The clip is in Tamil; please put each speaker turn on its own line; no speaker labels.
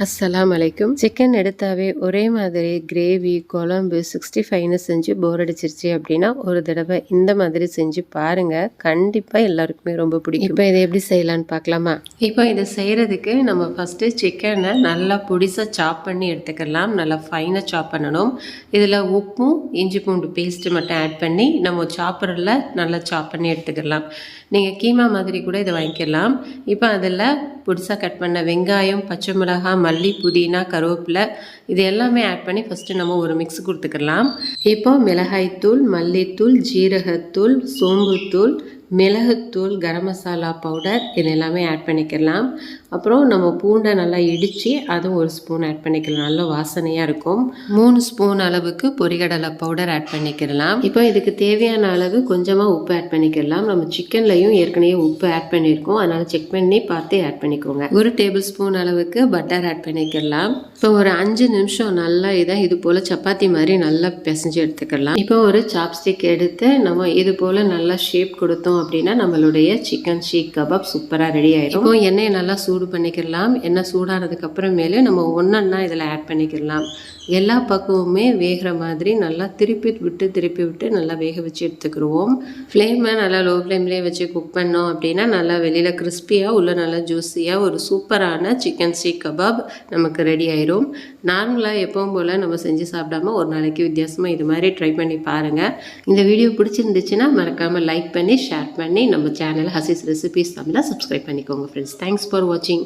அஸ்ஸலாம் அலைக்கும். சிக்கன் எடுத்தாவே ஒரே மாதிரி கிரேவி, குழம்பு, 65ன்னு செஞ்சு போர் அடிச்சிருச்சு அப்படின்னா ஒரு தடவை இந்த மாதிரி செஞ்சு பாருங்க. கண்டிப்பா எல்லாருக்குமே ரொம்ப பிடிக்கும். இப்போ இதை எப்படி செய்யலான்னு பார்க்கலாமா? இப்போ இதை செய்யறதுக்கு நம்ம ஃபர்ஸ்ட் சிக்கனை நல்லா பொடிசா சாப் பண்ணி எடுத்துக்கலாம். நல்லா ஃபைனாக சாப் பண்ணணும். இதில் உப்பும் இஞ்சி பூண்டு பேஸ்ட் மட்டும் ஆட் பண்ணி நம்ம சாப்பரில் நல்லா சாப் பண்ணி எடுத்துக்கலாம். நீங்கள் கீமா மாதிரி கூட இதை வாங்கிக்கலாம். இப்போ அதில் பொடிசாக கட் பண்ண வெங்காயம், பச்சை மிளகாய், மல்லி, புதினா, கருவேப்பிலை இது எல்லாமே ஆட் பண்ணி ஃபஸ்ட்டு நம்ம ஒரு மிக்ஸ் கொடுத்துக்கலாம். இப்போ மிளகாய்த்தூள், மல்லித்தூள், ஜீரகத்தூள், சோம்புத்தூள், மிளகுத்தூள், கரம் மசாலா பவுடர் இது எல்லாமே ஆட் பண்ணிக்கலாம். அப்புறம் நம்ம பூண்டை நல்லா இடித்து அதுவும் ஒரு ஸ்பூன் ஆட் பண்ணிக்கலாம். நல்ல வாசனையாக இருக்கும். 3 ஸ்பூன் அளவுக்கு பொரிகடலை பவுடர் ஆட் பண்ணிக்கலாம். இப்போ இதுக்கு தேவையான அளவு கொஞ்சமாக உப்பு ஆட் பண்ணிக்கலாம். நம்ம சிக்கன்லையும் ஏற்கனவே உப்பு ஆட் பண்ணியிருக்கோம், அதனால் செக் பண்ணி பார்த்து ஆட் பண்ணிக்கோங்க. 1 டேபிள் ஸ்பூன் அளவுக்கு பட்டர் ஆட் பண்ணிக்கலாம். இப்போ ஒரு 5 நிமிஷம் நல்லா இது போல் சப்பாத்தி மாதிரி நல்லா பிசைஞ்சு எடுத்துக்கலாம். இப்போ ஒரு சாப்ஸ்டிக் எடுத்து நம்ம இது போல் நல்லா ஷேப் கொடுத்தோம் அப்படின்னா நம்மளுடைய சிக்கன் ஷீக் கபாப் சூப்பராக ரெடி ஆயிடும். இப்போ எண்ணெயை நல்லா சூடு பண்ணிக்கலாம். எண்ணெய் சூடானதுக்கு அப்புறமேலே நம்ம ஒன்றா இதில் ஆட் பண்ணிக்கலாம். எல்லா பக்கமுமே வேகிற மாதிரி நல்லா திருப்பி விட்டு நல்லா வேக வச்சு எடுத்துக்கிடுவோம். ஃப்ளேமை நல்லா லோ ஃப்ளேம்லேயே வச்சு குக் பண்ணோம் அப்படின்னா நல்லா வெளியில் கிறிஸ்பியாக உள்ள நல்லா ஜூஸியாக ஒரு சூப்பரான சிக்கன் ஷீக் கபாப் நமக்கு ரெடி ஆயிரும். நார்மலாக எப்பவும் போல் நம்ம செஞ்சு சாப்பிடாம ஒரு நாளைக்கு வித்தியாசமாக இது மாதிரி ட்ரை பண்ணி பாருங்கள். இந்த வீடியோ பிடிச்சிருந்துச்சுன்னா மறக்காமல் லைக் பண்ணி ஷேர் பண்ணி நம்ம சேனல் ஹசீஸ் ரெசிபீஸ் தமிழை சப்ஸ்கிரைப் பண்ணிக்கோங்க ஃப்ரெண்ட்ஸ். தேங்க்ஸ் ஃபார் வாட்சிங்.